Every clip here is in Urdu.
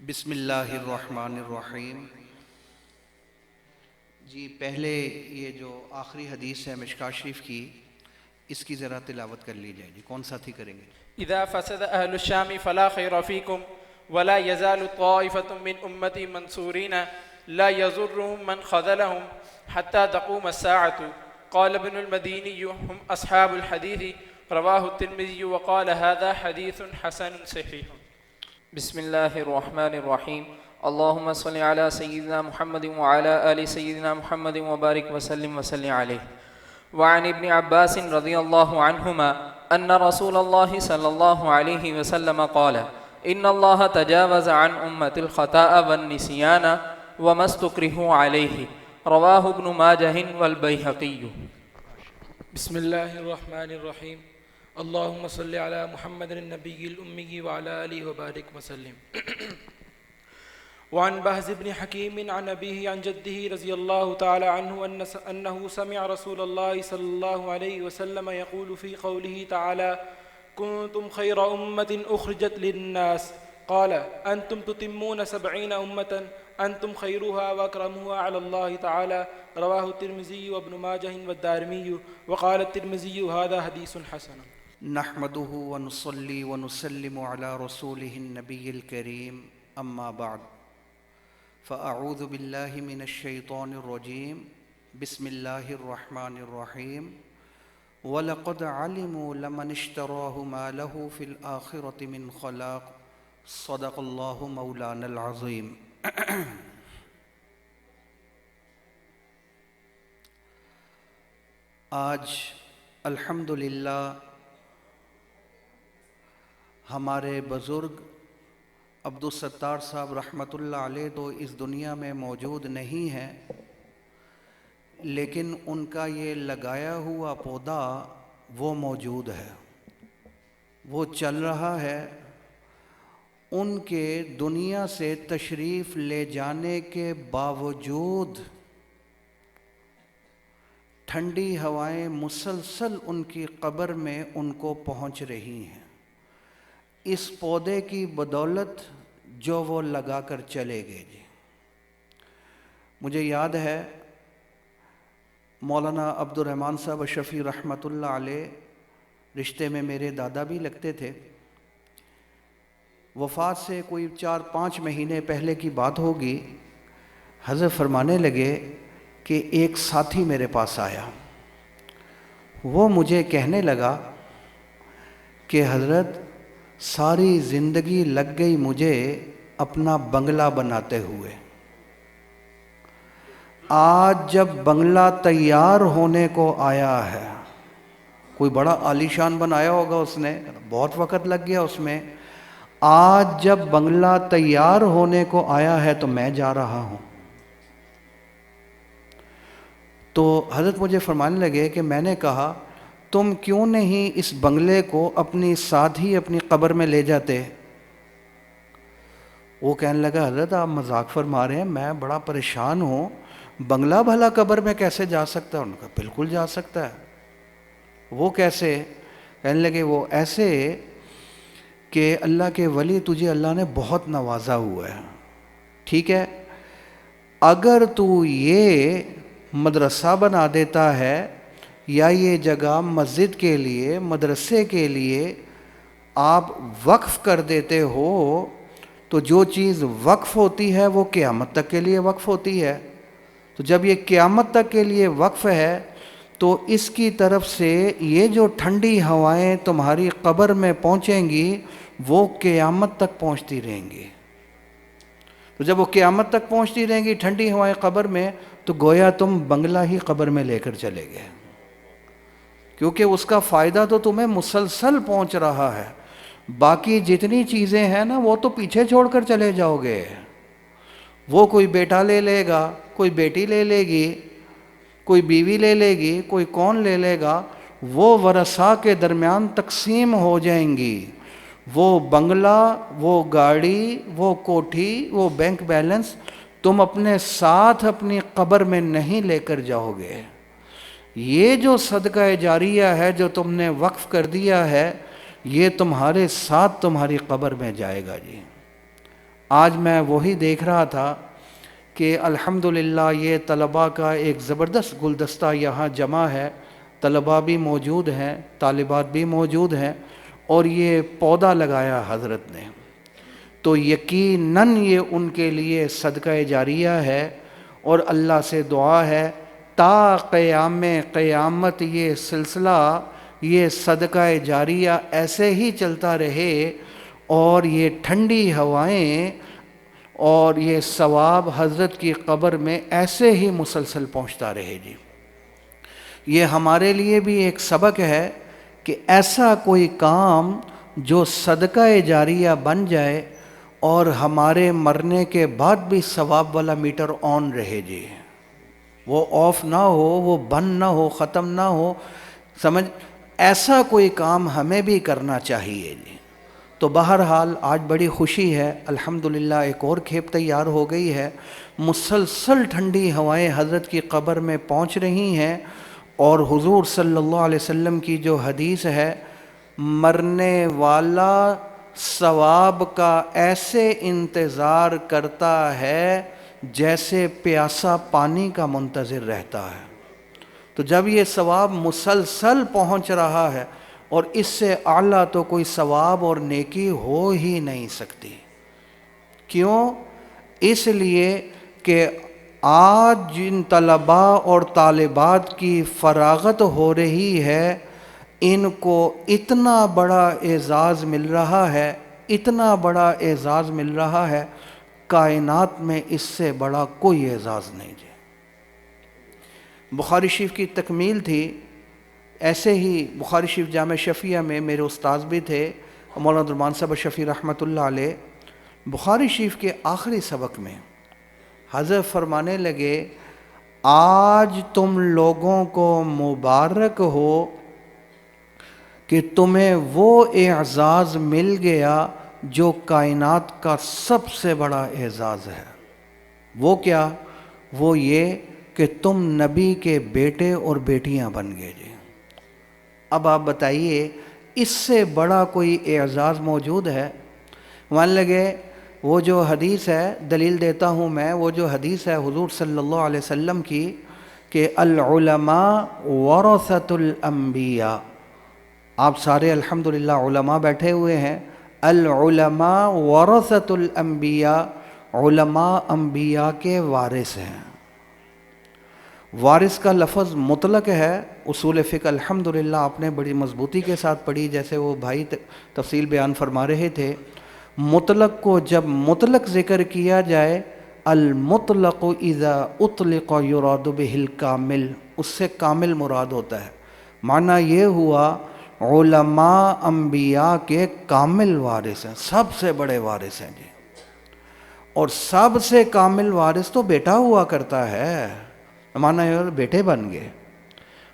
بسم اللہ الرحمن الرحیم۔ جی پہلے یہ جو آخری حدیث ہے مشکوٰۃ شریف کی، اس کی ذرا تلاوت کر لی جائے۔ جی کون ساتھی کریں گے؟ اذا فسد اهل الشام فلا خير فيكم ولا يزال طائفة من امتي منصورين لا يضرهم من خذلهم حتى تقوم الساعة. قال ابن المديني هم اصحاب الحديث، رواه الترمذي وقال هذا حديث حسن صحيح. بسم الله الرحمن الرحيم. اللهم صل على سيدنا محمد وعلى آل سيدنا محمد وبارك وسلم عليه. وعن ابن عباس رضي الله عنهما أن رسول الله صلى الله عليه وسلم قال إن الله تجاوز عن أمة الخطأ والنسيان وما استكرهوا عليه. رواه ابن ماجه والبيهقي. بسم الله الرحمن الرحيم. اللهم صل على محمد النبي الأمي وعلى آله وبارك وسلم. وعن بهز بن حكيم عن أبيه عن جده رضي الله تعالى عنه أنه سمع رسول الله صلى الله عليه وسلم يقول في قوله تعالى كنتم خير أمة أخرجت للناس، قال أنتم تتمون 70 أمة أنتم خيرها وأكرمها على الله تعالى. رواه الترمذي وابن ماجه والدارمي وقال الترمذي هذا حديث حسن. نحمده ونصلي ونسلم على رسوله النبي الكريم، أما بعد، فأعوذ بالله من الشيطان الرجيم. بسم الله الرحمن الرحيم. وَلَقَدْ عَلِمُوا لَمَنِ اشْتَرَاهُ مَا لَهُ فِي الْآخِرَةِ مِنْ خَلَاقٍ. صدق اللہ مولانا العظیم. آج الحمدللہ ہمارے بزرگ عبدالستار صاحب رحمۃ اللہ علیہ تو اس دنیا میں موجود نہیں ہیں، لیکن ان کا یہ لگایا ہوا پودا وہ موجود ہے، وہ چل رہا ہے. ان کے دنیا سے تشریف لے جانے کے باوجود ٹھنڈی ہوائیں مسلسل ان کی قبر میں ان کو پہنچ رہی ہیں، اس پودے کی بدولت جو وہ لگا کر چلے گئے. جی مجھے یاد ہے مولانا عبدالرحمن صاحب اشرفی رحمۃ اللہ علیہ رشتے میں میرے دادا بھی لگتے تھے. وفات سے کوئی 4-5 مہینے پہلے کی بات ہوگی، حضرت فرمانے لگے کہ ایک ساتھی میرے پاس آیا، وہ مجھے کہنے لگا کہ حضرت ساری زندگی لگ گئی مجھے اپنا بنگلہ بناتے ہوئے، آج جب بنگلہ تیار ہونے کو آیا ہے، کوئی بڑا عالیشان بنایا ہوگا اس نے، بہت وقت لگ گیا اس میں، آج جب بنگلہ تیار ہونے کو آیا ہے تو میں جا رہا ہوں. تو حضرت مجھے فرمانے لگے کہ میں نے کہا تم کیوں نہیں اس بنگلے کو اپنی ساتھ ہی اپنی قبر میں لے جاتے؟ وہ کہنے لگا حضرت آپ مذاق فرما رہے ہیں، میں بڑا پریشان ہوں، بنگلہ بھلا قبر میں کیسے جا سکتا ہے؟ ان کا بالکل جا سکتا ہے. وہ کیسے؟ کہنے لگے وہ ایسے کہ اللہ کے ولی تجھے اللہ نے بہت نوازا ہوا ہے، ٹھیک ہے، اگر تو یہ مدرسہ بنا دیتا ہے یا یہ جگہ مسجد کے لیے مدرسے کے لیے آپ وقف کر دیتے ہو تو جو چیز وقف ہوتی ہے وہ قیامت تک کے لیے وقف ہوتی ہے. تو جب یہ قیامت تک کے لیے وقف ہے تو اس کی طرف سے یہ جو ٹھنڈی ہوائیں تمہاری قبر میں پہنچیں گی وہ قیامت تک پہنچتی رہیں گی. تو جب وہ قیامت تک پہنچتی رہیں گی ٹھنڈی ہوائیں قبر میں، تو گویا تم بنگلہ ہی قبر میں لے کر چلے گئے، کیونکہ اس کا فائدہ تو تمہیں مسلسل پہنچ رہا ہے. باقی جتنی چیزیں ہیں نا وہ تو پیچھے چھوڑ کر چلے جاؤ گے. وہ کوئی بیٹا لے لے گا، کوئی بیٹی لے لے گی، کوئی بیوی لے لے گی، کوئی کون لے لے گا، وہ ورثاء کے درمیان تقسیم ہو جائیں گی. وہ بنگلہ، وہ گاڑی، وہ کوٹھی، وہ بینک بیلنس تم اپنے ساتھ اپنی قبر میں نہیں لے کر جاؤ گے. یہ جو صدقہ جاریہ ہے جو تم نے وقف کر دیا ہے یہ تمہارے ساتھ تمہاری قبر میں جائے گا. جی آج میں وہی دیکھ رہا تھا کہ الحمدللہ یہ طلباء کا ایک زبردست گلدستہ یہاں جمع ہے، طلباء بھی موجود ہیں، طالبات بھی موجود ہیں، اور یہ پودا لگایا حضرت نے، تو یقیناً یہ ان کے لیے صدقہ جاریہ ہے، اور اللہ سے دعا ہے تا قیام قیامت یہ سلسلہ، یہ صدقہ جاریہ ایسے ہی چلتا رہے، اور یہ ٹھنڈی ہوائیں اور یہ ثواب حضرت کی قبر میں ایسے ہی مسلسل پہنچتا رہے جی۔ یہ ہمارے لیے بھی ایک سبق ہے کہ ایسا کوئی کام جو صدقہ جاریہ بن جائے اور ہمارے مرنے کے بعد بھی ثواب والا میٹر آن رہے جی، وہ آف نہ ہو، وہ بند نہ ہو، ختم نہ ہو، سمجھ، ایسا کوئی کام ہمیں بھی کرنا چاہیے جی۔ تو بہرحال آج بڑی خوشی ہے، الحمدللہ ایک اور کھیپ تیار ہو گئی ہے، مسلسل ٹھنڈی ہوائیں حضرت کی قبر میں پہنچ رہی ہیں، اور حضور صلی اللہ علیہ وسلم کی جو حدیث ہے، مرنے والا ثواب کا ایسے انتظار کرتا ہے جیسے پیاسا پانی کا منتظر رہتا ہے۔ تو جب یہ ثواب مسلسل پہنچ رہا ہے، اور اس سے اعلیٰ تو کوئی ثواب اور نیکی ہو ہی نہیں سکتی۔ کیوں؟ اس لیے کہ آج جن طلباء اور طالبات کی فراغت ہو رہی ہے، ان کو اتنا بڑا اعزاز مل رہا ہے، اتنا بڑا اعزاز مل رہا ہے، کائنات میں اس سے بڑا کوئی اعزاز نہیں جی۔ بخاری شریف کی تکمیل تھی، ایسے ہی بخاری شریف جامع شفیہ میں میرے استاذ بھی تھے مولانا عبدالرحمن صاحب شفیع رحمۃ اللہ علیہ، بخاری شریف کے آخری سبق میں حضرت فرمانے لگے، آج تم لوگوں کو مبارک ہو کہ تمہیں وہ اعزاز مل گیا جو کائنات کا سب سے بڑا اعزاز ہے۔ وہ کیا؟ وہ یہ کہ تم نبی کے بیٹے اور بیٹیاں بن گئے جی۔ اب آپ بتائیے اس سے بڑا کوئی اعزاز موجود ہے؟ مان لگے وہ جو حدیث ہے، دلیل دیتا ہوں میں، وہ جو حدیث ہے حضور صلی اللہ علیہ وسلم کی کہ العلماء ورثۃ الانبیاء، آپ سارے الحمدللہ علماء بیٹھے ہوئے ہیں، العلماء ورثۃ الانبیاء، علماء انبیاء کے وارث ہیں۔ وارث کا لفظ مطلق ہے، اصول فقہ الحمدللہ آپ نے بڑی مضبوطی کے ساتھ پڑھی، جیسے وہ بھائی تفصیل بیان فرما رہے تھے۔ مطلق کو جب مطلق ذکر کیا جائے، المطلق اذا اطلق یراد بہ الکامل، اس سے کامل مراد ہوتا ہے۔ معنی یہ ہوا علماء انبیاء کے کامل وارث ہیں، سب سے بڑے وارث ہیں جی۔ اور سب سے کامل وارث تو بیٹا ہوا کرتا ہے، مانا یہ بیٹے بن گئے۔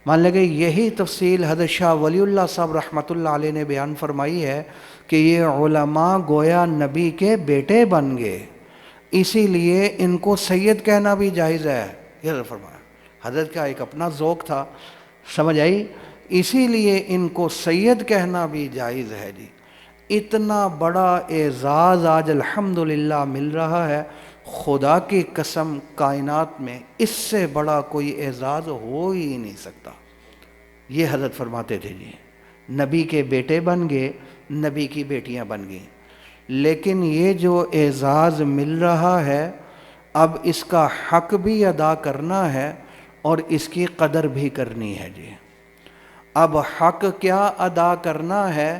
مان لگے یہی تفصیل حضرت شاہ ولی اللہ صاحب رحمۃ اللہ علیہ نے بیان فرمائی ہے کہ یہ علماء گویا نبی کے بیٹے بن گئے، اسی لیے ان کو سید کہنا بھی جائز ہے۔ یہ فرمایا، حضرت کا ایک اپنا ذوق تھا، سمجھ آئی؟ اسی لیے ان کو سید کہنا بھی جائز ہے جی۔ اتنا بڑا اعزاز آج الحمدللہ مل رہا ہے، خدا کی قسم کائنات میں اس سے بڑا کوئی اعزاز ہو ہی نہیں سکتا۔ یہ حضرت فرماتے تھے جی، نبی کے بیٹے بن گئے، نبی کی بیٹیاں بن گئیں۔ لیکن یہ جو اعزاز مل رہا ہے، اب اس کا حق بھی ادا کرنا ہے اور اس کی قدر بھی کرنی ہے جی۔ اب حق کیا ادا کرنا ہے؟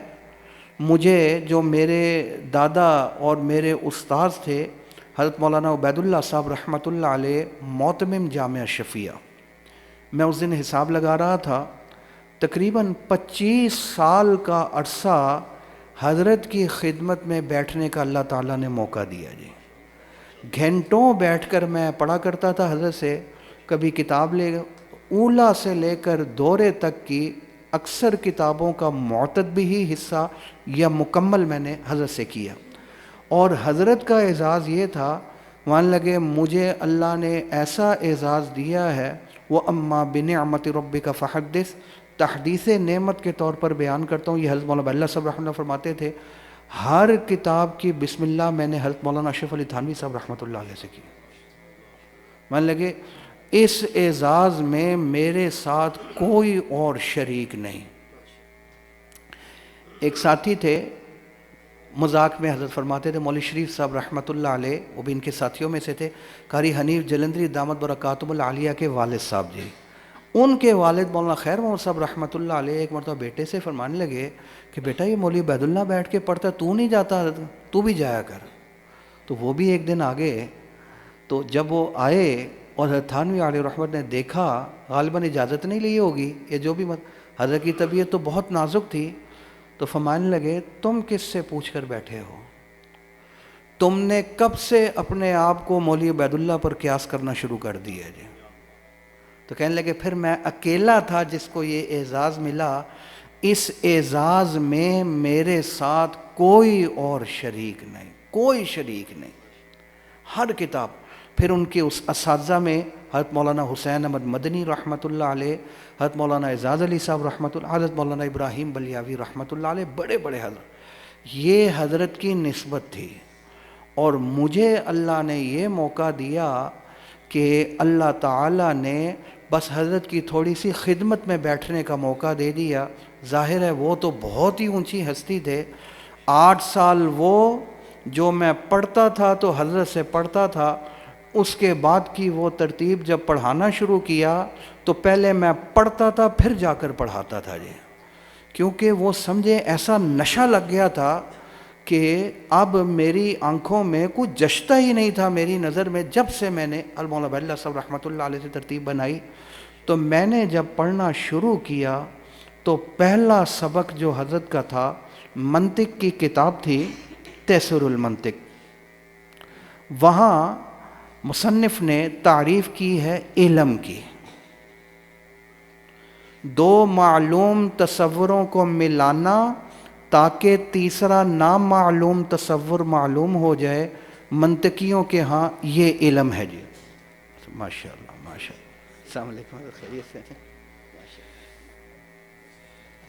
مجھے جو میرے دادا اور میرے استاذ تھے حضرت مولانا عبید اللہ صاحب رحمۃ اللہ علیہ، معتمم جامع شفیہ، میں اس دن حساب لگا رہا تھا، تقریباً 25 سال کا عرصہ حضرت کی خدمت میں بیٹھنے کا اللہ تعالیٰ نے موقع دیا جی۔ گھنٹوں بیٹھ کر میں پڑھا کرتا تھا حضرت سے، کبھی کتاب اولا سے لے کر دورے تک کی اکثر کتابوں کا معتدبی ہی حصہ یا مکمل میں نے حضرت سے کیا۔ اور حضرت کا اعزاز یہ تھا، مان لگے مجھے اللہ نے ایسا اعزاز دیا ہے، وَأَمَّا بِنِعْمَةِ رَبِّكَ فَحَدِّثْ، تحدیث نعمت کے طور پر بیان کرتا ہوں۔ یہ حضرت مولانا اللہ صاحب رحمۃ اللہ فرماتے تھے، ہر کتاب کی بسم اللہ میں نے حضرت مولانا اشرف علی تھانوی صاحب رحمۃ اللہ علیہ سے کی. مان لگے اس اعزاز میں میرے ساتھ کوئی اور شریک نہیں. ایک ساتھی تھے مذاق میں حضرت فرماتے تھے، مولوی شریف صاحب رحمۃ اللہ علیہ، وہ بھی ان کے ساتھیوں میں سے تھے، قاری حنیف جلندری دامت برکاتہم العالیہ کے والد صاحب جی. ان کے والد مولانا خیر محمد صاحب رحمۃ اللہ علیہ ایک مرتبہ بیٹے سے فرمانے لگے کہ بیٹا یہ مولوی عبید اللہ بیٹھ کے پڑھتا، تو نہیں جاتا، تو بھی جایا کر. تو وہ بھی ایک دن آگے، تو جب وہ آئے اور حضرت تھانوی علیہ رحمت نے دیکھا، غالباً اجازت نہیں لی ہوگی یا جو بھی حضرت کی طبیعت تو بہت نازک تھی، تو فرمانے لگے تم کس سے پوچھ کر بیٹھے ہو؟ تم نے کب سے اپنے آپ کو مولوی عبید اللہ پر قیاس کرنا شروع کر دیا جی؟ تو کہنے لگے پھر میں اکیلا تھا جس کو یہ اعزاز ملا، اس اعزاز میں میرے ساتھ کوئی اور شریک نہیں، کوئی شریک نہیں. ہر کتاب. پھر ان کے اس اساتذہ میں حضرت مولانا حسین احمد مدنی رحمۃ اللہ علیہ، حضرت مولانا اعزاز علی صاحب رحمۃ اللہ، حضرت مولانا ابراہیم بلیاوی رحمۃ اللہ علیہ، بڑے بڑے حضرت. یہ حضرت کی نسبت تھی. اور مجھے اللہ نے یہ موقع دیا کہ اللہ تعالیٰ نے بس حضرت کی تھوڑی سی خدمت میں بیٹھنے کا موقع دے دیا. ظاہر ہے وہ تو بہت ہی اونچی ہستی تھے. 8 سال وہ جو میں پڑھتا تھا تو حضرت سے پڑھتا تھا، اس کے بعد کی وہ ترتیب جب پڑھانا شروع کیا تو پہلے میں پڑھتا تھا پھر جا کر پڑھاتا تھا جی. کیونکہ وہ سمجھے ایسا نشہ لگ گیا تھا کہ اب میری آنکھوں میں کچھ جشتا ہی نہیں تھا میری نظر میں. جب سے میں نے مولانا عبید اللہ صاحب رحمۃ اللہ علیہ سے ترتیب بنائی تو میں نے جب پڑھنا شروع کیا تو پہلا سبق جو حضرت کا تھا، منطق کی کتاب تھی تیسر المنطق. وہاں مصنف نے تعریف کی ہے علم کی. 2 معلوم تصوروں کو ملانا تاکہ تیسرا نامعلوم تصور معلوم ہو جائے، منطقیوں کے ہاں یہ علم ہے جی. ماشاء اللہ ماشاء اللہ. السلام علیکم، خیریت سے ہیں؟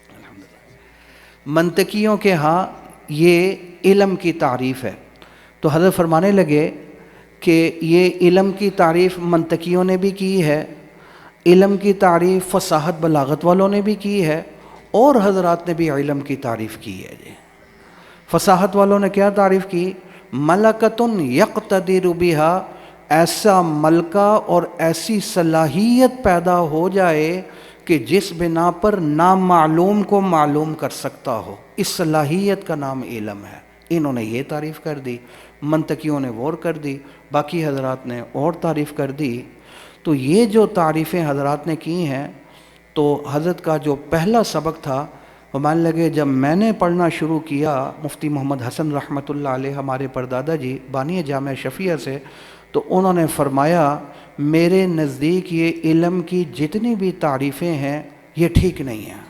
الحمدللہ. منطقیوں کے ہاں یہ علم کی تعریف ہے. تو حضرت فرمانے لگے کہ یہ علم کی تعریف منطقیوں نے بھی کی ہے، علم کی تعریف فصاحت بلاغت والوں نے بھی کی ہے، اور حضرات نے بھی علم کی تعریف کی ہے جی. فصاحت والوں نے کیا تعریف کی؟ ملکتن یقتدر بہا، ایسا ملکہ اور ایسی صلاحیت پیدا ہو جائے کہ جس بنا پر نامعلوم کو معلوم کر سکتا ہو. اس صلاحیت کا نام علم ہے. انہوں نے یہ تعریف کر دی، منطقیوں نے اور کر دی، باقی حضرات نے اور تعریف کر دی. تو یہ جو تعریفیں حضرات نے کی ہیں، تو حضرت کا جو پہلا سبق تھا، وہ مان لگے جب میں نے پڑھنا شروع کیا، مفتی محمد حسن رحمۃ اللہ علیہ ہمارے پردادا جی بانی جامعہ شفیہ سے، تو انہوں نے فرمایا میرے نزدیک یہ علم کی جتنی بھی تعریفیں ہیں یہ ٹھیک نہیں ہیں،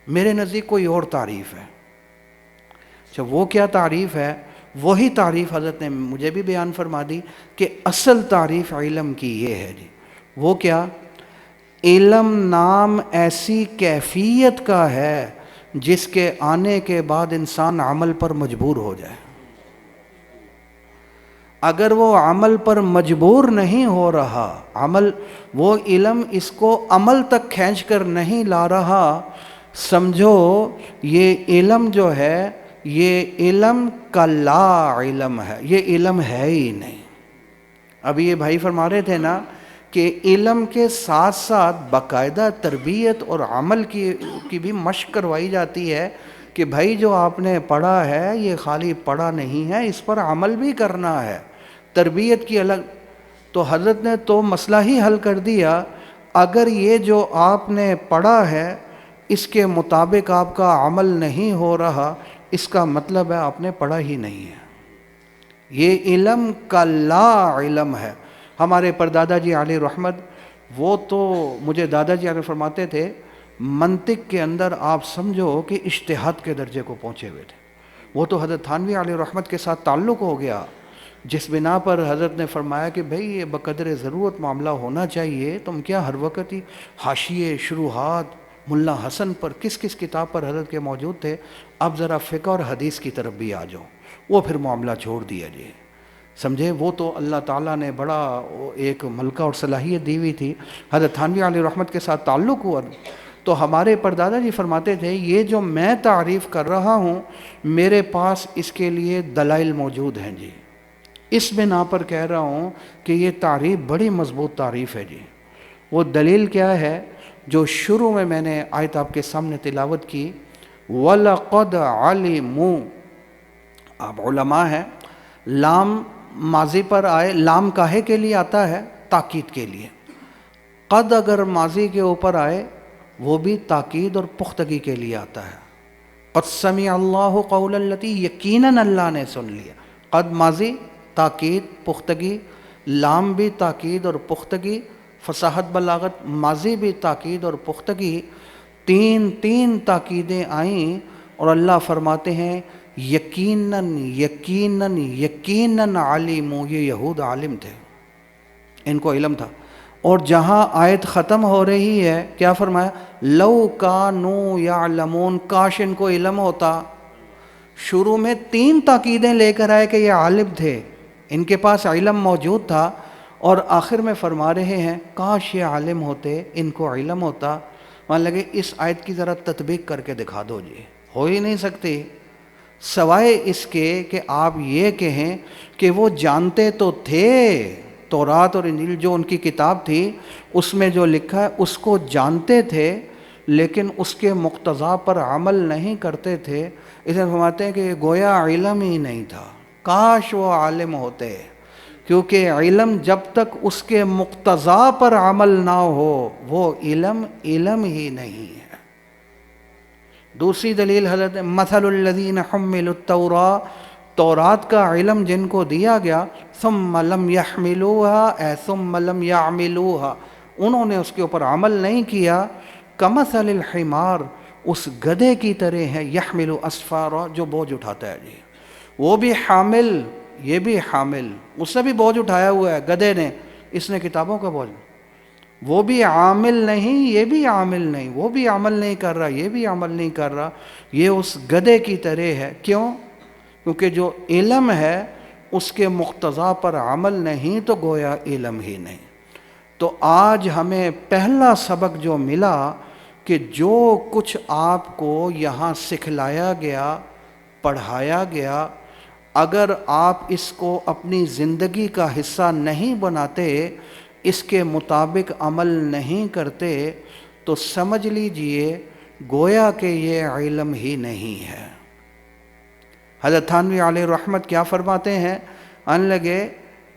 میرے نزدیک کوئی اور تعریف ہے. اچھا وہ کیا تعریف ہے؟ وہی تعریف حضرت نے مجھے بھی بیان فرما دی کہ اصل تعریف علم کی یہ ہے جی. وہ کیا؟ علم نام ایسی کیفیت کا ہے جس کے آنے کے بعد انسان عمل پر مجبور ہو جائے. اگر وہ عمل پر مجبور نہیں ہو رہا، عمل وہ علم اس کو عمل تک کھینچ کر نہیں لا رہا، سمجھو یہ علم جو ہے یہ علم کا لا علم ہے، یہ علم ہے ہی نہیں. ابھی یہ بھائی فرما رہے تھے نا کہ علم کے ساتھ ساتھ باقاعدہ تربیت اور عمل کی بھی مشق کروائی جاتی ہے کہ بھائی جو آپ نے پڑھا ہے یہ خالی پڑھا نہیں ہے، اس پر عمل بھی کرنا ہے. تربیت کی الگ. تو حضرت نے تو مسئلہ ہی حل کر دیا. اگر یہ جو آپ نے پڑھا ہے اس کے مطابق آپ کا عمل نہیں ہو رہا، اس کا مطلب ہے آپ نے پڑھا ہی نہیں ہے. یہ علم کا لا علم ہے. ہمارے پردادا جی علیہ رحمت، وہ تو مجھے دادا جی علیہ فرماتے تھے منطق کے اندر آپ سمجھو کہ اجتہاد کے درجے کو پہنچے ہوئے تھے. وہ تو حضرت تھانوی علیہ رحمت کے ساتھ تعلق ہو گیا، جس بنا پر حضرت نے فرمایا کہ بھئی یہ بقدر ضرورت معاملہ ہونا چاہیے. تم کیا ہر وقت ہی حاشیے، شروحات، ملا حسن پر کس کس کتاب پر حضرت کے موجود تھے. اب ذرا فقہ اور حدیث کی طرف بھی آ جاؤ. وہ پھر معاملہ چھوڑ دیا جی. سمجھے, وہ تو اللہ تعالیٰ نے بڑا ایک ملکہ اور صلاحیت دی ہوئی تھی. حضرت تھانوی علیہ رحمت کے ساتھ تعلق ہوا تو ہمارے پردادا جی فرماتے تھے یہ جو میں تعریف کر رہا ہوں میرے پاس اس کے لیے دلائل موجود ہیں جی. اس بنا پر کہہ رہا ہوں کہ یہ تعریف بڑی مضبوط تعریف ہے جی. وہ دلیل کیا ہے جو شروع میں نے آیت آپ کے سامنے تلاوت کی, وَلَقَدْ عَلِمُوا. آپ علماء ہیں, لام ماضی پر آئے, لام کاہے کے لیے آتا ہے؟ تاکید کے لیے. قد اگر ماضی کے اوپر آئے وہ بھی تاکید اور پختگی کے لیے آتا ہے. قد سمع اللہ قول التی, یقیناً اللہ نے سن لیا. قد ماضی تاکید پختگی, لام بھی تاکید اور پختگی, فصاحت بلاغت ماضی بھی تاکید اور پختگی, تین تاکیدیں آئیں اور اللہ فرماتے ہیں یقیناً یقیناً یقیناً عالمو. یہ یہود عالم تھے, ان کو علم تھا. اور جہاں آیت ختم ہو رہی ہے کیا فرمایا؟ لو کانوا یعلمون, کاش ان کو علم ہوتا. شروع میں 3 تاکیدیں لے کر آئے کہ یہ عالم تھے, ان کے پاس علم موجود تھا, اور آخر میں فرما رہے ہیں کاش یہ عالم ہوتے, ان کو علم ہوتا. مان لگے اس آیت کی ذرا تطبیق کر کے دکھا دو جی. ہو ہی نہیں سکتی سوائے اس کے کہ آپ یہ کہیں کہ وہ جانتے تو تھے, تورات اور انجیل جو ان کی کتاب تھی اس میں جو لکھا ہے اس کو جانتے تھے لیکن اس کے مقتضا پر عمل نہیں کرتے تھے. اسے فرماتے ہیں کہ یہ گویا علم ہی نہیں تھا. کاش وہ عالم ہوتے, کیونکہ علم جب تک اس کے مقتضا پر عمل نہ ہو وہ علم ہی نہیں ہے. دوسری دلیل حضرت مثل الذین حملوا التوراۃ, تورات کا علم جن کو دیا گیا, ثم لم يحملوها اے ثم لم يعملوها, انہوں نے اس کے اوپر عمل نہیں کیا, کمثل الحمار, اس گدھے کی طرح ہے, یحمل اسفارا, جو بوجھ اٹھاتا ہے جی. وہ بھی حامل یہ بھی حامل, اس نے بھی بوجھ اٹھایا ہوا ہے گدھے نے, اس نے کتابوں کا بوجھ. وہ بھی عامل نہیں یہ بھی عامل نہیں, وہ بھی عمل نہیں کر رہا یہ بھی عمل نہیں کر رہا, یہ اس گدھے کی طرح ہے. کیوں؟ کیونکہ جو علم ہے اس کے مقتضا پر عمل نہیں تو گویا علم ہی نہیں. تو آج ہمیں پہلا سبق جو ملا کہ جو کچھ آپ کو یہاں سکھلایا گیا پڑھایا گیا, اگر آپ اس کو اپنی زندگی کا حصہ نہیں بناتے, اس کے مطابق عمل نہیں کرتے, تو سمجھ لیجئے گویا کہ یہ علم ہی نہیں ہے. حضرت تھانوی علیہ رحمت کیا فرماتے ہیں؟ ان لگے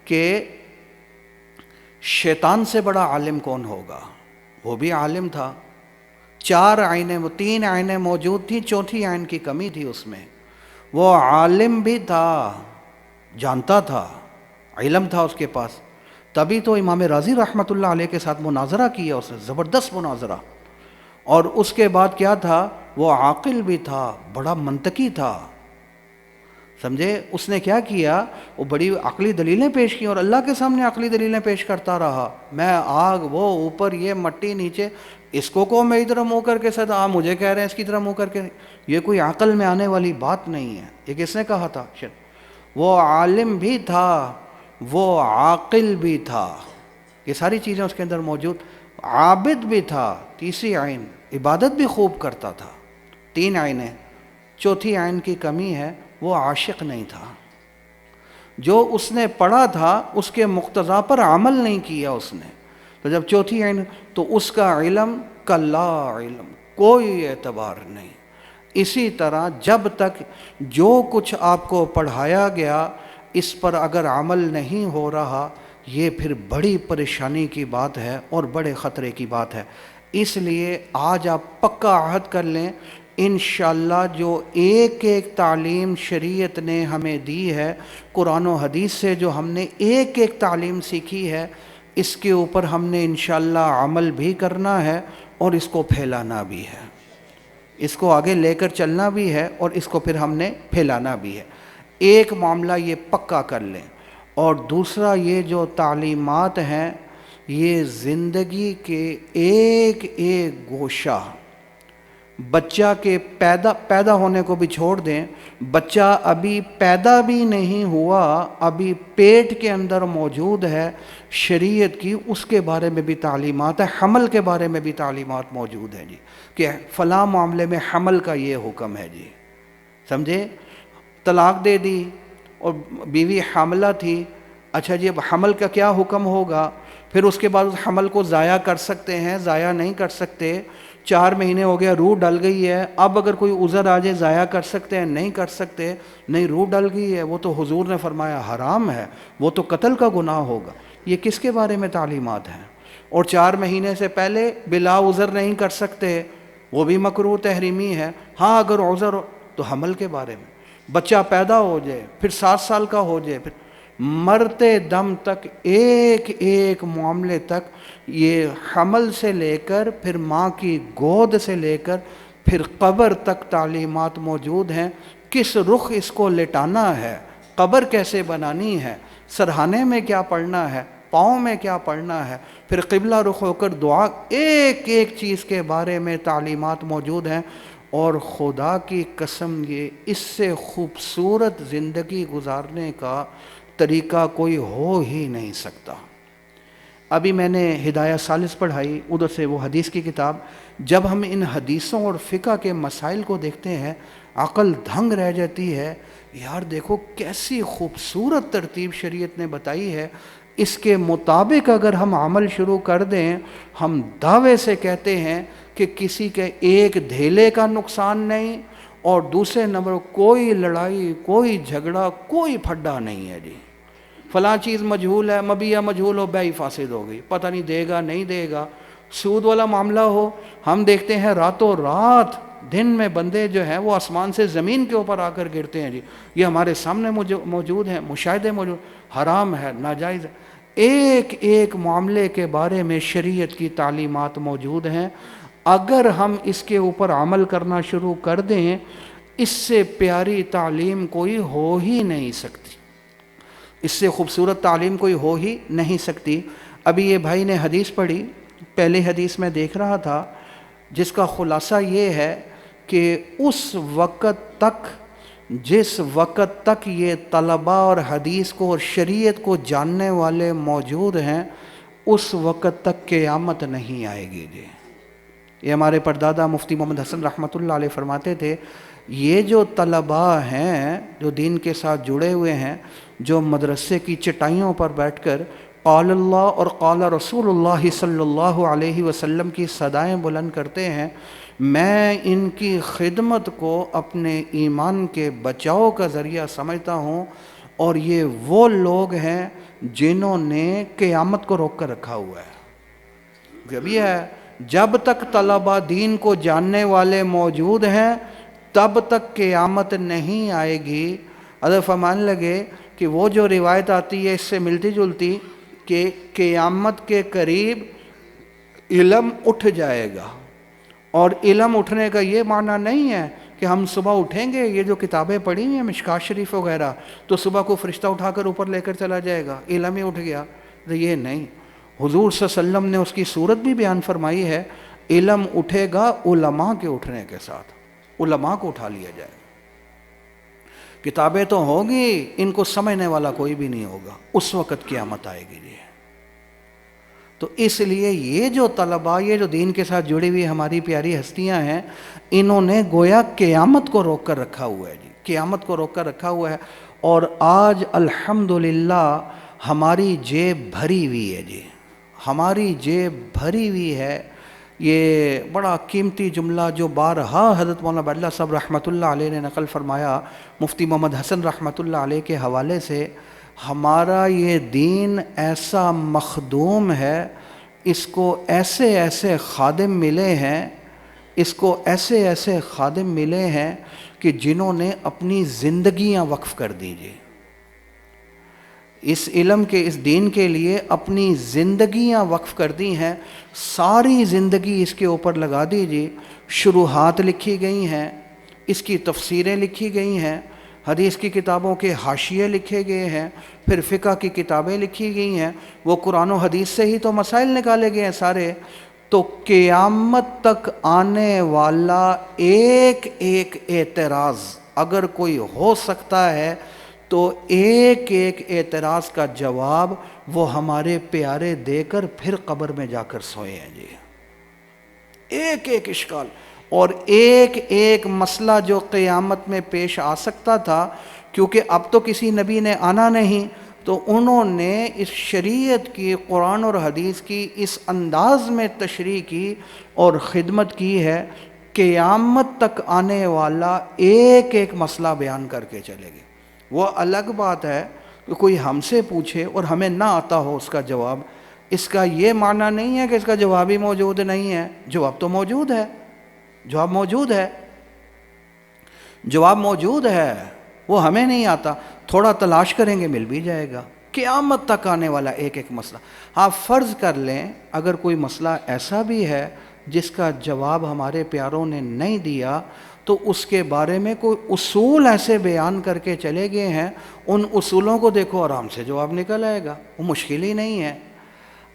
کہ شیطان سے بڑا عالم کون ہوگا؟ وہ بھی عالم تھا. 3 عینیں موجود تھیں, چوتھی عین کی کمی تھی اس میں. وہ عالم بھی تھا, جانتا تھا, علم تھا اس کے پاس. تبھی تو امام رازی رحمۃ اللہ علیہ کے ساتھ مناظرہ کیا اس نے, زبردست مناظرہ. اور اس کے بعد کیا تھا؟ وہ عاقل بھی تھا, بڑا منطقی تھا. سمجھے اس نے کیا کیا؟ وہ بڑی عقلی دلیلیں پیش کی اور اللہ کے سامنے عقلی دلیلیں پیش کرتا رہا. میں آگ, وہ اوپر, یہ مٹی نیچے, اس کو میں ادھر منہ کر کے صدا, مجھے کہہ رہے ہیں اس کی طرح منہ کر کے. یہ کوئی عقل میں آنے والی بات نہیں ہے. یہ کس نے کہا تھا؟ وہ عالم بھی تھا, وہ عاقل بھی تھا, یہ ساری چیزیں اس کے اندر موجود. عابد بھی تھا, تیسری عین, عبادت بھی خوب کرتا تھا. 3 عینیں, چوتھی عین کی کمی ہے, وہ عاشق نہیں تھا. جو اس نے پڑھا تھا اس کے مقتضا پر عمل نہیں کیا اس نے. تو جب چوتھی عین, تو اس کا علم کلا علم, کوئی اعتبار نہیں. اسی طرح جب تک جو کچھ آپ کو پڑھایا گیا اس پر اگر عمل نہیں ہو رہا, یہ پھر بڑی پریشانی کی بات ہے اور بڑے خطرے کی بات ہے. اس لیے آج آپ پکا عہد کر لیں, انشاءاللہ جو ایک تعلیم شریعت نے ہمیں دی ہے, قرآن و حدیث سے جو ہم نے ایک تعلیم سیکھی ہے, اس کے اوپر ہم نے انشاءاللہ عمل بھی کرنا ہے اور اس کو پھیلانا بھی ہے, اس کو آگے لے کر چلنا بھی ہے اور اس کو پھر ہم نے پھیلانا بھی ہے. ایک معاملہ یہ پکا کر لیں. اور دوسرا, یہ جو تعلیمات ہیں یہ زندگی کے ایک گوشہ, بچہ کے پیدا ہونے کو بھی چھوڑ دیں، بچہ ابھی پیدا بھی نہیں ہوا، ابھی پیٹ کے اندر موجود ہے، شریعت کی اس کے بارے میں بھی تعلیمات ہے، حمل کے بارے میں بھی تعلیمات موجود ہیں جی، کہ فلاں معاملے میں حمل کا یہ حکم ہے جی، سمجھے؟ طلاق دے دی اور بیوی حاملہ تھی، اچھا جی اب حمل کا کیا حکم ہوگا؟ پھر اس کے بعد اس حمل کو ضائع کر سکتے ہیں، ضائع نہیں کر سکتے، 4 مہینے ہو گیا، روح ڈل گئی ہے، اب اگر کوئی عذر آ جائے ضائع کر سکتے ہیں؟ نہیں کر سکتے، نہیں روح ڈل گئی ہے، وہ تو حضور نے فرمایا حرام ہے، وہ تو قتل کا گناہ ہوگا۔ یہ کس کے بارے میں تعلیمات ہیں؟ اور 4 مہینے سے پہلے بلا عذر نہیں کر سکتے، وہ بھی مکروہ تحریمی ہے۔ ہاں اگر عذر ہو تو حمل کے بارے میں، بچہ پیدا ہو جائے، پھر 7 سال کا ہو جائے، پھر مرتے دم تک ایک ایک معاملے تک، یہ حمل سے لے کر پھر ماں کی گود سے لے کر پھر قبر تک تعلیمات موجود ہیں۔ کس رخ اس کو لٹانا ہے، قبر کیسے بنانی ہے، سرہانے میں کیا پڑھنا ہے، پاؤں میں کیا پڑھنا ہے، پھر قبلہ رخ ہو کر دعا، ایک ایک چیز کے بارے میں تعلیمات موجود ہیں۔ اور خدا کی قسم یہ اس سے خوبصورت زندگی گزارنے کا طریقہ کوئی ہو ہی نہیں سکتا۔ ابھی میں نے ہدایہ ثالث پڑھائی، ادھر سے وہ حدیث کی کتاب، جب ہم ان حدیثوں اور فقہ کے مسائل کو دیکھتے ہیں عقل دھنگ رہ جاتی ہے، یار دیکھو کیسی خوبصورت ترتیب شریعت نے بتائی ہے، اس کے مطابق اگر ہم عمل شروع کر دیں، ہم دعوے سے کہتے ہیں کہ کسی کے ایک دھیلے کا نقصان نہیں، اور دوسرے نمبر کوئی لڑائی، کوئی جھگڑا، کوئی پھڈا نہیں ہے جی۔ فلاں چیز مجہول ہے، مبیہ مجہول ہو، بیع فاسد ہو گئی، پتہ نہیں دے گا نہیں دے گا۔ سود والا معاملہ ہو، ہم دیکھتے ہیں راتوں رات دن میں بندے جو ہیں وہ آسمان سے زمین کے اوپر آ کر گرتے ہیں جی، یہ ہمارے سامنے موجود ہیں، مشاہدے موجود، حرام ہے، ناجائز ہے۔ ایک ایک معاملے کے بارے میں شریعت کی تعلیمات موجود ہیں، اگر ہم اس کے اوپر عمل کرنا شروع کر دیں، اس سے پیاری تعلیم کوئی ہو ہی نہیں سکتی، اس سے خوبصورت تعلیم کوئی ہو ہی نہیں سکتی۔ ابھی یہ بھائی نے حدیث پڑھی، پہلے حدیث میں دیکھ رہا تھا، جس کا خلاصہ یہ ہے کہ اس وقت تک، جس وقت تک یہ طلباء اور حدیث کو اور شریعت کو جاننے والے موجود ہیں، اس وقت تک قیامت نہیں آئے گی جی۔ یہ ہمارے پردادا مفتی محمد حسن رحمۃ اللہ علیہ فرماتے تھے، یہ جو طلباء ہیں جو دین کے ساتھ جڑے ہوئے ہیں، جو مدرسے کی چٹائیوں پر بیٹھ کر قال اللہ اور قال رسول اللہ صلی اللہ علیہ وسلم کی صدائیں بلند کرتے ہیں، میں ان کی خدمت کو اپنے ایمان کے بچاؤ کا ذریعہ سمجھتا ہوں، اور یہ وہ لوگ ہیں جنہوں نے قیامت کو روک کر رکھا ہوا ہے۔ جب یہ ہے، جب تک طلباء دین کو جاننے والے موجود ہیں تب تک قیامت نہیں آئے گی۔ حضرت فرمانے لگے کہ وہ جو روایت آتی ہے اس سے ملتی جلتی، کہ قیامت کے قریب علم اٹھ جائے گا، اور علم اٹھنے کا یہ معنی نہیں ہے کہ ہم صبح اٹھیں گے، یہ جو کتابیں پڑھی ہیں مشکات شریف وغیرہ، تو صبح کو فرشتہ اٹھا کر اوپر لے کر چلا جائے گا، علم ہی اٹھ گیا، تو یہ نہیں۔ حضور صلی اللہ علیہ وسلم نے اس کی صورت بھی بیان فرمائی ہے، علم اٹھے گا علماء کے اٹھنے کے ساتھ، علماء کو اٹھا لیا جائے گا۔ کتابیں تو ہوگی، ان کو سمجھنے والا کوئی بھی نہیں ہوگا، اس وقت قیامت آئے گی جی۔ تو اس لیے یہ جو طلباء، یہ جو دین کے ساتھ جڑی ہوئی ہماری پیاری ہستیاں ہیں، انہوں نے گویا قیامت کو روک کر رکھا ہوا ہے جی، قیامت کو روک کر رکھا ہوا ہے۔ اور آج الحمدللہ ہماری جیب بھری ہوئی ہے جی، ہماری جیب بھری ہوئی ہے۔ یہ بڑا قیمتی جملہ جو بارہا حضرت مولانا عبداللہ صاحب رحمۃ اللہ علیہ نے نقل فرمایا مفتی محمد حسن رحمۃ اللہ علیہ کے حوالے سے، ہمارا یہ دین ایسا مخدوم ہے، اس کو ایسے ایسے خادم ملے ہیں، اس کو ایسے ایسے خادم ملے ہیں کہ جنہوں نے اپنی زندگیاں وقف کر دیجیے اس علم کے، اس دین کے لیے اپنی زندگیاں وقف کر دی ہیں، ساری زندگی اس کے اوپر لگا دیجیے۔ شروحات لکھی گئی ہیں، اس کی تفسیریں لکھی گئی ہیں، حدیث کی کتابوں کے حاشیے لکھے گئے ہیں، پھر فقہ کی کتابیں لکھی گئی ہیں، وہ قرآن و حدیث سے ہی تو مسائل نکالے گئے ہیں سارے۔ تو قیامت تک آنے والا ایک ایک اعتراض اگر کوئی ہو سکتا ہے تو ایک ایک اعتراض کا جواب وہ ہمارے پیارے دے کر پھر قبر میں جا کر سوئے ہیں جی. ایک ایک اشکال اور ایک ایک مسئلہ جو قیامت میں پیش آ سکتا تھا، کیونکہ اب تو کسی نبی نے آنا نہیں، تو انہوں نے اس شریعت کی، قرآن اور حدیث کی اس انداز میں تشریح کی اور خدمت کی ہے، قیامت تک آنے والا ایک ایک مسئلہ بیان کر کے چلے گئے. وہ الگ بات ہے کہ کوئی ہم سے پوچھے اور ہمیں نہ آتا ہو اس کا جواب. اس کا یہ معنی نہیں ہے کہ اس کا جواب ہی موجود نہیں ہے. جواب تو موجود ہے، جواب موجود ہے، جواب موجود ہے، وہ ہمیں نہیں آتا. تھوڑا تلاش کریں گے مل بھی جائے گا. قیامت تک آنے والا ایک ایک مسئلہ. آپ فرض کر لیں اگر کوئی مسئلہ ایسا بھی ہے جس کا جواب ہمارے پیاروں نے نہیں دیا، تو اس کے بارے میں کوئی اصول ایسے بیان کر کے چلے گئے ہیں، ان اصولوں کو دیکھو آرام سے جواب نکل آئے گا، وہ مشکل ہی نہیں ہے.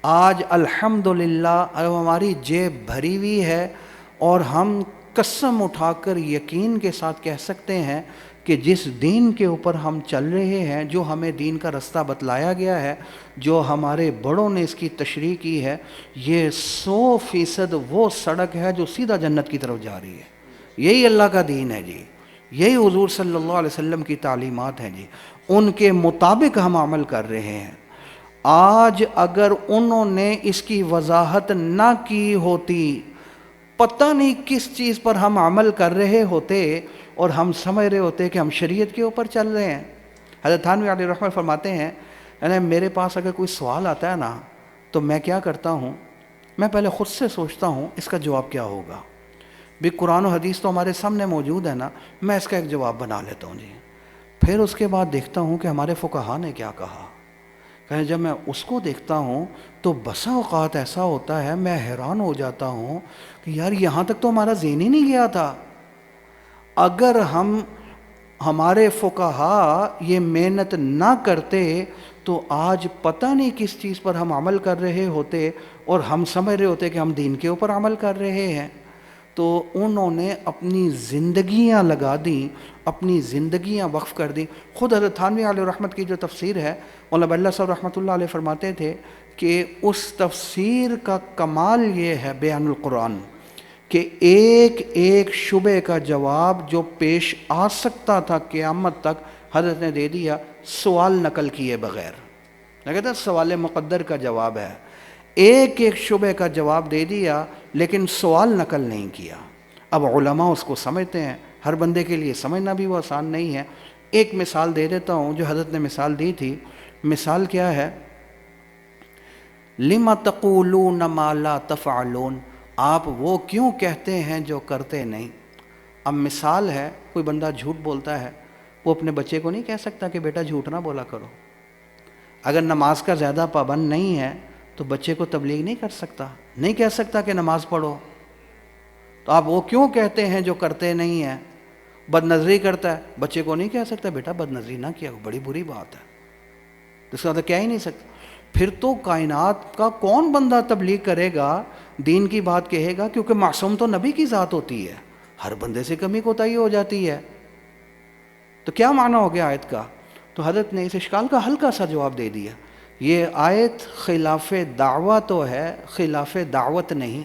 آج الحمدللہ ہماری جیب بھری ہوئی ہے اور ہم قسم اٹھا کر یقین کے ساتھ کہہ سکتے ہیں کہ جس دین کے اوپر ہم چل رہے ہیں، جو ہمیں دین کا رستہ بتلایا گیا ہے، جو ہمارے بڑوں نے اس کی تشریح کی ہے، یہ 100% وہ سڑک ہے جو سیدھا جنت کی طرف جا رہی ہے. یہی اللہ کا دین ہے جی، یہی حضور صلی اللہ علیہ وسلم کی تعلیمات ہیں جی، ان کے مطابق ہم عمل کر رہے ہیں. آج اگر انہوں نے اس کی وضاحت نہ کی ہوتی، پتہ نہیں کس چیز پر ہم عمل کر رہے ہوتے اور ہم سمجھ رہے ہوتے کہ ہم شریعت کے اوپر چل رہے ہیں. حضرت تھانوی علیہ رحمۃ فرماتے ہیں، یعنی میرے پاس اگر کوئی سوال آتا ہے نا تو میں کیا کرتا ہوں، میں پہلے خود سے سوچتا ہوں اس کا جواب کیا ہوگا. بھی قرآن و حدیث تو ہمارے سامنے موجود ہے نا، میں اس کا ایک جواب بنا لیتا ہوں جی. پھر اس کے بعد دیکھتا ہوں کہ ہمارے فقہا نے کیا کہا. کہ جب میں اس کو دیکھتا ہوں تو بسا اوقات ایسا ہوتا ہے میں حیران ہو جاتا ہوں کہ یار یہاں تک تو ہمارا ذہن ہی نہیں گیا تھا. اگر ہمارے فقہا یہ محنت نہ کرتے تو آج پتہ نہیں کس چیز پر ہم عمل کر رہے ہوتے اور ہم سمجھ رہے ہوتے کہ ہم دین کے اوپر عمل کر رہے ہیں. تو انہوں نے اپنی زندگیاں لگا دیں، اپنی زندگیاں وقف کر دیں. خود حضرت تھانوی علیہ رحمت کی جو تفسیر ہے، مولانا اللہ صاحب رحمۃ اللہ علیہ فرماتے تھے کہ اس تفسیر کا کمال یہ ہے بیان القرآن کہ ایک ایک شبے کا جواب جو پیش آ سکتا تھا قیامت تک حضرت نے دے دیا، سوال نقل کیے بغیر. میں کہتا سوال مقدر کا جواب ہے، ایک ایک شبے کا جواب دے دیا لیکن سوال نقل نہیں کیا. اب علماء اس کو سمجھتے ہیں، ہر بندے کے لیے سمجھنا بھی وہ آسان نہیں ہے. ایک مثال دے دیتا ہوں جو حضرت نے مثال دی تھی. مثال کیا ہے؟ لِمَ تَقُولُونَ مَا لَا تَفْعَلُونَ، آپ وہ کیوں کہتے ہیں جو کرتے نہیں. اب مثال ہے، کوئی بندہ جھوٹ بولتا ہے، وہ اپنے بچے کو نہیں کہہ سکتا کہ بیٹا جھوٹ نہ بولا کرو. اگر نماز کا زیادہ پابند نہیں ہے تو بچے کو تبلیغ نہیں کر سکتا، نہیں کہہ سکتا کہ نماز پڑھو. تو آپ وہ کیوں کہتے ہیں جو کرتے نہیں ہیں. بد نظری کرتا ہے، بچے کو نہیں کہہ سکتا بیٹا بد نظری نہ کیا، بڑی بری بات ہے. اس کا تو کہہ ہی نہیں سکتا. پھر تو کائنات کا کون بندہ تبلیغ کرے گا، دین کی بات کہے گا، کیونکہ معصوم تو نبی کی ذات ہوتی ہے، ہر بندے سے کمی کوتاہی ہو جاتی ہے. تو کیا معنی ہو گیا آیت کا؟ تو حضرت نے اس اشکال کا ہلکا سا جواب دے دیا. یہ آیت خلاف دعویٰ تو ہے، خلاف دعوت نہیں.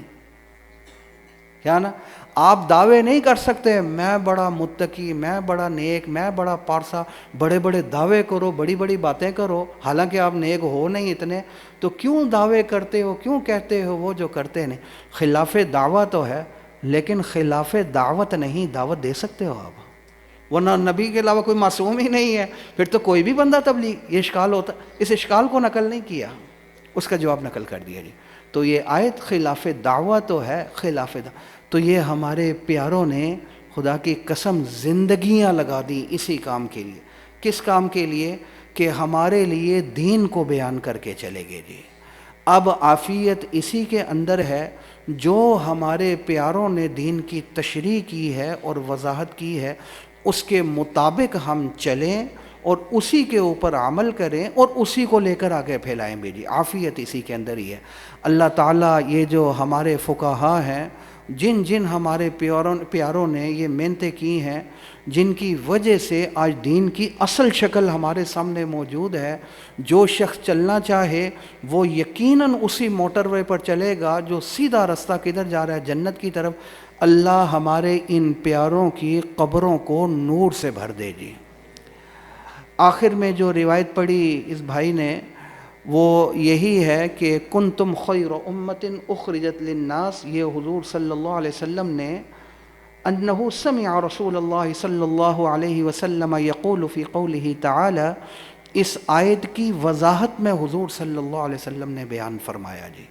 کیا نا، آپ دعوے نہیں کر سکتے میں بڑا متقی، میں بڑا نیک، میں بڑا پارسا، بڑے بڑے دعوے کرو، بڑی بڑی باتیں کرو، حالانکہ آپ نیک ہو نہیں اتنے. تو کیوں دعوے کرتے ہو، کیوں کہتے ہو وہ جو کرتے نہیں. خلاف دعویٰ تو ہے لیکن خلاف دعوت نہیں. دعوت دے سکتے ہو آپ، ورنہ نبی کے علاوہ کوئی معصوم ہی نہیں ہے، پھر تو کوئی بھی بندہ تبلیغ. یہ اشکال ہوتا، اس اشکال کو نقل نہیں کیا، اس کا جواب نقل کر دیا جی. تو یہ آیت خلاف دعویٰ تو ہے، خلاف تو یہ ہمارے پیاروں نے خدا کی قسم زندگیاں لگا دیں اسی کام کے لیے. کس کام کے لیے؟ کہ ہمارے لیے دین کو بیان کر کے چلے گئے جی. اب عافیت اسی کے اندر ہے جو ہمارے پیاروں نے دین کی تشریح کی ہے اور وضاحت کی ہے، اس کے مطابق ہم چلیں اور اسی کے اوپر عمل کریں اور اسی کو لے کر آگے پھیلائیں بھی جی. عافیت اسی کے اندر ہی ہے. اللہ تعالیٰ یہ جو ہمارے فقہا ہیں، جن جن ہمارے پیاروں نے یہ محنتیں کی ہیں، جن کی وجہ سے آج دین کی اصل شکل ہمارے سامنے موجود ہے. جو شخص چلنا چاہے وہ یقیناً اسی موٹر وے پر چلے گا جو سیدھا رستہ کدھر جا رہا ہے، جنت کی طرف. اللہ ہمارے ان پیاروں کی قبروں کو نور سے بھر دے جی. آخر میں جو روایت پڑھی اس بھائی نے وہ یہی ہے کہ کنتم خیر امت اخرجت للناس، یہ حضور صلی اللہ علیہ وسلم نے انہ سمع رسول اللہ صلی اللہ علیہ وسلم یقول فی قولہ تعالی، اس آیت کی وضاحت میں حضور صلی اللہ علیہ وسلم نے بیان فرمایا جی.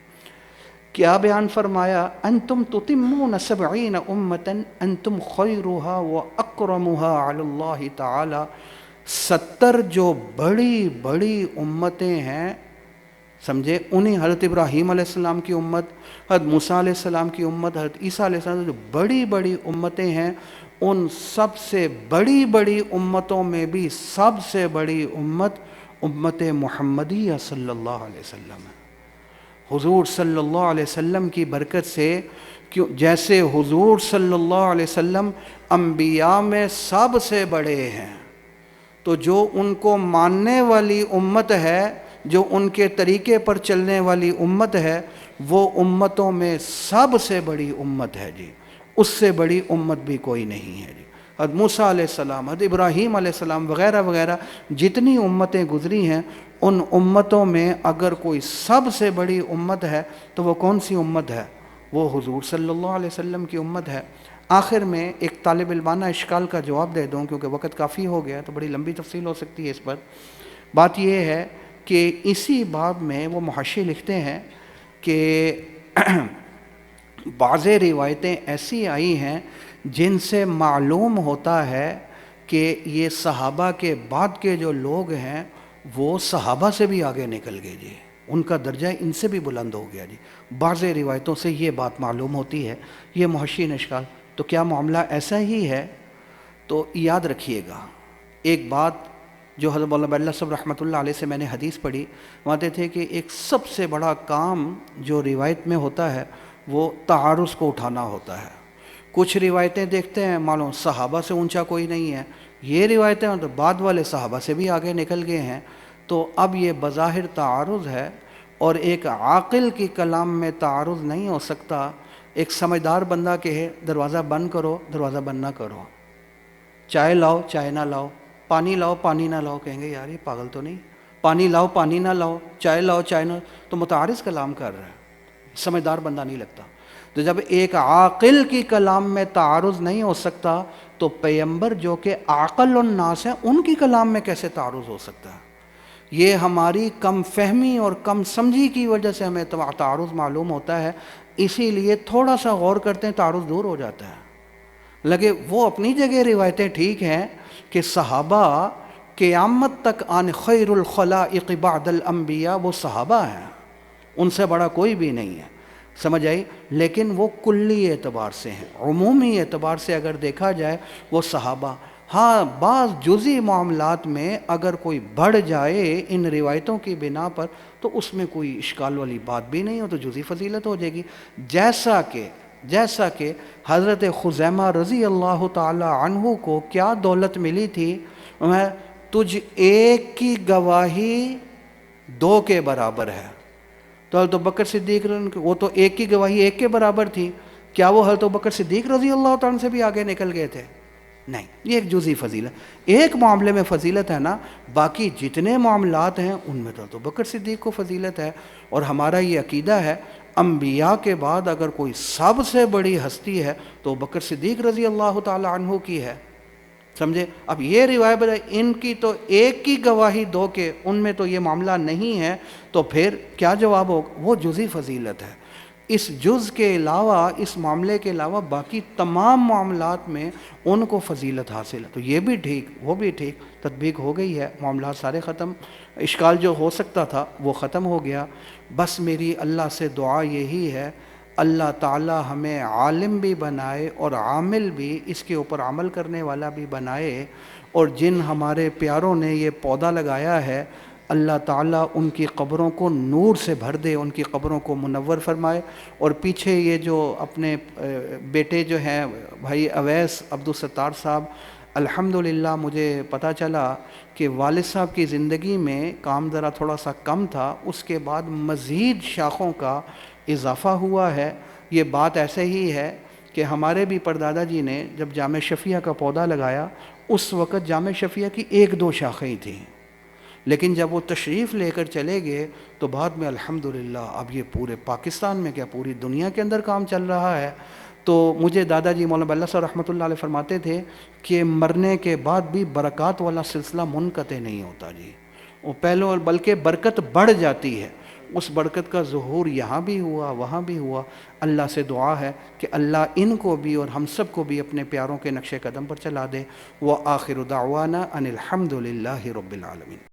کیا بیان فرمایا؟ انتم تتمون 70 امتا انتم خیرها واکرمها علی اللہ تعالی. 70 جو بڑی بڑی امتیں ہیں، سمجھے، انہیں حضرت ابراہیم علیہ السلام کی امت، حضرت موسیٰ علیہ السلام کی امت، حضرت عیسیٰ علیہ السلام، جو بڑی بڑی امتیں ہیں، ان سب سے بڑی بڑی امتوں میں بھی سب سے بڑی امت امت محمدیہ صلی اللہ علیہ وسلم ہے. حضور صلی اللہ علیہ وسلم کی برکت سے، جیسے حضور صلی اللہ علیہ وسلم انبیاء میں سب سے بڑے ہیں، تو جو ان کو ماننے والی امت ہے، جو ان کے طریقے پر چلنے والی امت ہے، وہ امتوں میں سب سے بڑی امت ہے جی. اس سے بڑی امت بھی کوئی نہیں ہے جی. حضرت موسیٰ علیہ السلام، حضرت ابراہیم علیہ السلام وغیرہ وغیرہ جتنی امتیں گزری ہیں، ان امتوں میں اگر کوئی سب سے بڑی امت ہے تو وہ کون سی امت ہے؟ وہ حضور صلی اللہ علیہ وسلم کی امت ہے. آخر میں ایک طالب علمانہ اشکال کا جواب دے دوں، کیونکہ وقت کافی ہو گیا تو بڑی لمبی تفصیل ہو سکتی ہے اس پر. بات یہ ہے کہ اسی باب میں وہ محشی لکھتے ہیں کہ بعض روایتیں ایسی آئی ہیں جن سے معلوم ہوتا ہے کہ یہ صحابہ کے بعد کے جو لوگ ہیں وہ صحابہ سے بھی آگے نکل گئے جی، ان کا درجہ ان سے بھی بلند ہو گیا جی. بعض روایتوں سے یہ بات معلوم ہوتی ہے. یہ محشی اشکال. تو کیا معاملہ ایسا ہی ہے؟ تو یاد رکھیے گا ایک بات جو حضرت مولانا اللہ صاحب رحمۃ اللہ علیہ سے میں نے حدیث پڑھی، مانتے تھے کہ ایک سب سے بڑا کام جو روایت میں ہوتا ہے وہ تعارض کو اٹھانا ہوتا ہے. کچھ روایتیں دیکھتے ہیں معلوم صحابہ سے اونچا کوئی نہیں ہے، یہ روایتیں تو بعد والے صحابہ سے بھی آگے نکل گئے ہیں. تو اب یہ بظاہر تعارض ہے، اور ایک عاقل کی کلام میں تعارض نہیں ہو سکتا. ایک سمجھدار بندہ کہے دروازہ بند کرو، دروازہ بند نہ کرو، چائے لاؤ چائے نہ لاؤ، پانی لاؤ پانی نہ لاؤ، کہیں گے یار یہ پاگل تو نہیں، پانی لاؤ پانی نہ لاؤ، چائے لاؤ چائے نہ، تو متعارض کلام کر رہا ہے، سمجھدار بندہ نہیں لگتا. تو جب ایک عاقل کی کلام میں تعارض نہیں ہو سکتا تو پیغمبر جو کہ عاقل الناس ہیں ان کی کلام میں کیسے تعارض ہو سکتا ہے؟ یہ ہماری کم فہمی اور کم سمجھی کی وجہ سے ہمیں تعارض معلوم ہوتا ہے. اسی لیے تھوڑا سا غور کرتے ہیں تعارض دور ہو جاتا ہے. لگے وہ اپنی جگہ روایتیں ٹھیک ہیں کہ صحابہ قیامت تک عن خیر الخلائق بعد الانبیاء، وہ صحابہ ہیں، ان سے بڑا کوئی بھی نہیں ہے، سمجھ آئی. لیکن وہ کلی اعتبار سے ہیں، عمومی اعتبار سے اگر دیکھا جائے وہ صحابہ. ہاں بعض جزئی معاملات میں اگر کوئی بڑھ جائے ان روایتوں کی بنا پر تو اس میں کوئی اشکال والی بات بھی نہیں ہو، تو جزئی فضیلت ہو جائے گی. جیسا کہ حضرت خزیمہ رضی اللہ تعالی عنہ کو کیا دولت ملی تھی؟ تجھ ایک کی گواہی 2 کے برابر ہے. تو حضرت بکر صدیق، وہ تو ایک کی گواہی 1 کے برابر تھی، کیا وہ حضرت بکر صدیق رضی اللہ تعالیٰ سے بھی آگے نکل گئے تھے؟ نہیں. یہ ایک جزئی فضیلت، ایک معاملے میں فضیلت ہے نا، باقی جتنے معاملات ہیں ان میں تو بکر صدیق کو فضیلت ہے. اور ہمارا یہ عقیدہ ہے انبیاء کے بعد اگر کوئی سب سے بڑی ہستی ہے تو بکر صدیق رضی اللہ تعالی عنہ کی ہے، سمجھے. اب یہ روایت ان کی تو 1 کی گواہی 2 کے، ان میں تو یہ معاملہ نہیں ہے، تو پھر کیا جواب ہوگا؟ وہ جزئی فضیلت ہے. اس جز کے علاوہ، اس معاملے کے علاوہ باقی تمام معاملات میں ان کو فضیلت حاصل ہے. تو یہ بھی ٹھیک، وہ بھی ٹھیک، تطبیق ہو گئی ہے، معاملات سارے ختم. اشکال جو ہو سکتا تھا وہ ختم ہو گیا. بس میری اللہ سے دعا یہی ہے، اللہ تعالی ہمیں عالم بھی بنائے اور عامل بھی، اس کے اوپر عمل کرنے والا بھی بنائے، اور جن ہمارے پیاروں نے یہ پودا لگایا ہے اللہ تعالیٰ ان کی قبروں کو نور سے بھر دے، ان کی قبروں کو منور فرمائے۔ اور پیچھے یہ جو اپنے بیٹے جو ہیں بھائی اویس عبدالستار صاحب، الحمدللہ مجھے پتہ چلا کہ والد صاحب کی زندگی میں کام ذرا تھوڑا سا کم تھا، اس کے بعد مزید شاخوں کا اضافہ ہوا ہے۔ یہ بات ایسے ہی ہے کہ ہمارے بھی پردادا جی نے جب جامع شفیہ کا پودا لگایا اس وقت جامع شفیہ کی 1-2 شاخیں تھیں، لیکن جب وہ تشریف لے کر چلے گئے تو بعد میں الحمدللہ اب یہ پورے پاکستان میں کیا پوری دنیا کے اندر کام چل رہا ہے۔ تو مجھے دادا جی مولانا بلّہ صاحب رحمۃ اللہ علیہ فرماتے تھے کہ مرنے کے بعد بھی برکات والا سلسلہ منقطع نہیں ہوتا جی، وہ پہلو بلکہ برکت بڑھ جاتی ہے۔ اس برکت کا ظہور یہاں بھی ہوا وہاں بھی ہوا۔ اللہ سے دعا ہے کہ اللہ ان کو بھی اور ہم سب کو بھی اپنے پیاروں کے نقش قدم پر چلا دے۔ وآخر دعوانا ان الحمد للہ رب العالمین۔